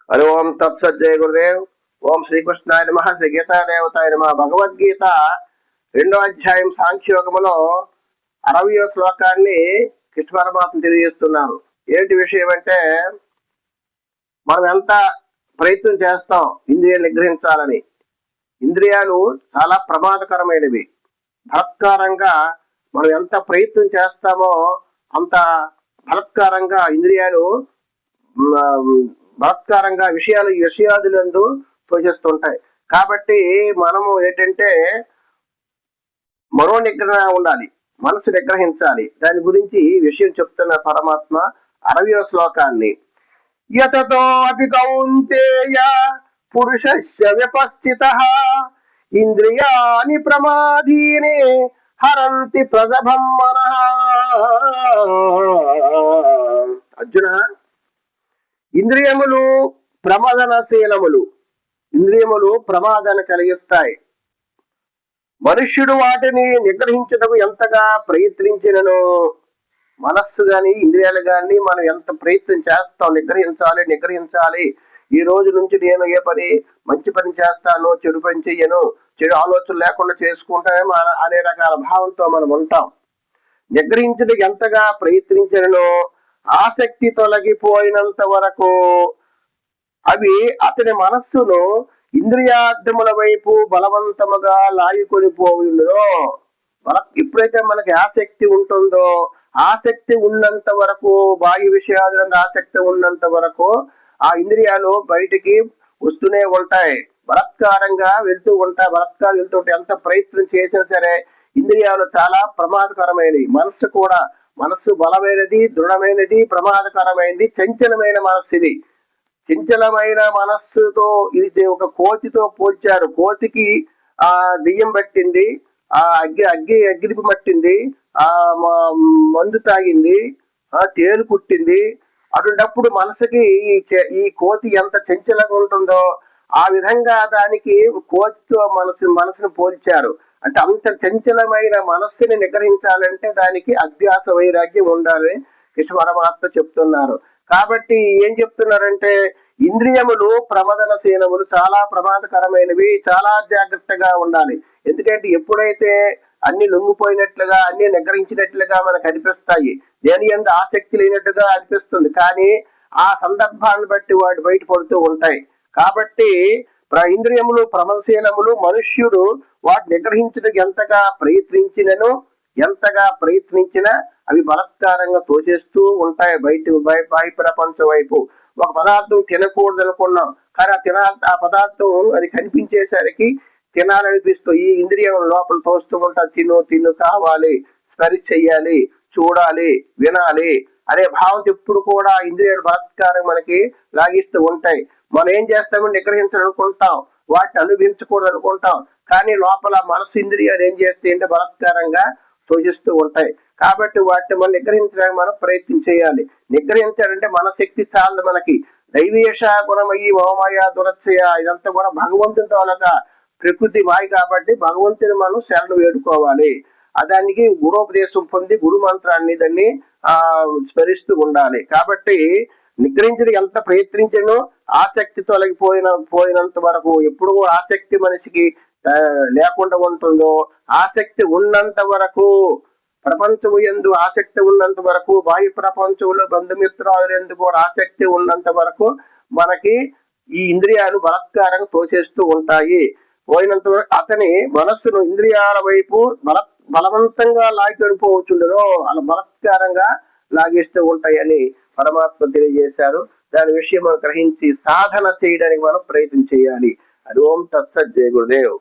హరి ఓం తత్సత్. జయ గురుదేవ్. ఓం శ్రీకృష్ణాయ నమః. శ్రీ గీతా దేవతాయ నమః. భగవద్గీత 2వ అధ్యాయం సాంఖ్యయోగములో 60వ శ్లోకాన్ని కృష్ణ పరమాత్మ తెలియజేస్తున్నారు. ఏంటి విషయం అంటే, మనం ఎంత ప్రయత్నం చేస్తాం ఇంద్రియాలు నిగ్రహించాలని. ఇంద్రియాలు చాలా ప్రమాదకరమైనవి. బలత్కారంగా మనం ఎంత ప్రయత్నం చేస్తామో అంత బలత్కారంగా ఇంద్రియాలు బలత్కారంగా విషయాదులందు తోచేస్తుంటాయి. కాబట్టి మనము ఏంటంటే మనో నిగ్రహణ ఉండాలి, మనసు నిగ్రహించాలి. దాని గురించి విషయం చెప్తున్న పరమాత్మ 60వ శ్లోకాన్ని. యతతో అపి కౌంతేయ పురుషస్య విపస్థితః ఇంద్రియాని ప్రమాదీనే హరంతి ప్రజభం మనః. అర్జున, ఇంద్రియములు ప్రమాదనశీలములు, ఇంద్రియములు ప్రమాదాన్ని కలిగిస్తాయి. మనుష్యుడు వాటిని నిగ్రహించుటకు ఎంతగా ప్రయత్నించినను, మనస్సు గాని ఇంద్రియాలు గాని మనం ఎంత ప్రయత్నం చేస్తాం నిగ్రహించాలి. ఈ రోజు నుంచి నేను ఏ పని మంచి పని చేస్తాను, చెడు పని చెయ్యను, చెడు ఆలోచన లేకుండా చేసుకుంటానేమో అనే రకాల భావంతో మనం ఉంటాం. నిగ్రహించడానికి ఎంతగా ప్రయత్నించినను ఆసక్తి తొలగిపోయినంత వరకు అవి అతని మనస్సును ఇంద్రియార్థముల వైపు బలవంతముగా లాగికొని పోయిందో. ఎప్పుడైతే మనకి ఆసక్తి ఉంటుందో, ఆసక్తి ఉన్నంత వరకు, బాహ్య విషయాలందు ఆసక్తి ఉన్నంత వరకు ఆ ఇంద్రియాలు బయటికి వస్తూనే ఉంటాయి, బలత్కారంగా వెళ్తూ ఉంటాయి. బలత్కారం వెళ్తుంటే ఎంత ప్రయత్నం చేసినా సరే ఇంద్రియాలు చాలా ప్రమాదకరమైనవి. మనస్సు కూడా, మనస్సు బలమైనది, దృఢమైనది, ప్రమాదకరమైనది, చంచలమైన మనస్సు ఇది. చంచలమైన మనస్సుతో ఇది ఒక కోతితో పోల్చారు. కోతికి ఆ దెయ్యం పట్టింది, ఆ అగ్గిరిపి పట్టింది, ఆ మందు తాగింది, తేలు కుట్టింది. అటువంటిప్పుడు మనసుకి ఈ కోతి ఎంత చంచలంగా ఉంటుందో ఆ విధంగా దానికి కోతితో మనసును పోల్చారు. అంటే అంత చంచలమైన మనస్సుని నిగ్రహించాలంటే దానికి అభ్యాస వైరాగ్యం ఉండాలని కృష్ణ పరమాత్మ చెప్తున్నారు. కాబట్టి ఏం చెప్తున్నారంటే, ఇంద్రియములు ప్రమదనశీలములు, చాలా ప్రమాదకరమైనవి, చాలా జాగ్రత్తగా ఉండాలి. ఎందుకంటే ఎప్పుడైతే అన్ని లొంగిపోయినట్లుగా, అన్ని నిగ్రహించినట్లుగా మనకు అనిపిస్తాయి, దేని యందు ఆసక్తి లేనట్టుగా అనిపిస్తుంది, కానీ ఆ సందర్భాన్ని బట్టి వాటి బయట పడుతూ ఉంటాయి. కాబట్టి ఇంద్రియములు ప్రమదశీలములు, మనుష్యుడు వాటి నిగ్రహించడానికి ఎంతగా ప్రయత్నించినా అవి బలత్కారంగా తోచేస్తూ ఉంటాయి బయట ప్రపంచం వైపు. ఒక పదార్థం తినకూడదు అనుకున్నాం, కానీ ఆ పదార్థం అది కనిపించేసరికి తినాలనిపిస్తూ ఈ ఇంద్రియం లోపల తోస్తూ ఉంటా. తిను కావాలి, స్పర్శ చెయ్యాలి, చూడాలి, వినాలి అనే భావంతో ఎప్పుడు కూడా ఇంద్రియాలు బలత్కారం మనకి లాగిస్తూ ఉంటాయి. మనం ఏం చేస్తామో నిగ్రహించాలనుకుంటాం, వాటిని అనుభవించకూడదు అనుకుంటాం, కానీ లోపల మనసు ఇంద్రియాలు ఏం చేస్తాయి అంటే బలత్కారంగా తోచిస్తూ ఉంటాయి. కాబట్టి వాటిని మనం నిగ్రహించడానికి మనం ప్రయత్నం చేయాలి. నిగ్రహించాలంటే మన శక్తి చాలదు మనకి. దైవీష గుణమయ్యి ఓమయ దురత్సయ, ఇదంతా కూడా భగవంతుని తాలూకా ప్రకృతి మాయ. కాబట్టి భగవంతుని మనం శరణు వేడుకోవాలి. దానికి గురోపదేశం పొంది గురు మంత్రాన్ని దాన్ని స్మరిస్తూ ఉండాలి. కాబట్టి నిగ్రహించడం ఎంత ప్రయత్నించను ఆసక్తి తొలగిపోయినంత వరకు, ఎప్పుడు కూడా ఆసక్తి మనిషికి లేకుండా ఉంటుందో, ఆసక్తి ఉన్నంత వరకు, ప్రపంచము యందు ఆసక్తి ఉన్నంత వరకు, బాహ్య ప్రపంచంలో బంధుమిత్రాలు ఎందుకు కూడా ఆసక్తి ఉన్నంత వరకు మనకి ఈ ఇంద్రియాలు బలత్కారంగా తోచేస్తూ ఉంటాయి. పోయినంత వరకు అతని మనస్సును ఇంద్రియాల వైపు బలవంతంగా లాగిపోవచ్చుండను, అలా బలత్కారంగా లాగేస్తూ ఉంటాయని పరమాత్మ తెలియజేశారు. దాని విషయం మనం గ్రహించి సాధన చేయడానికి మనం ప్రయత్నం చేయాలి. అది ఓం తత్సత్. జయ గురుదేవ్.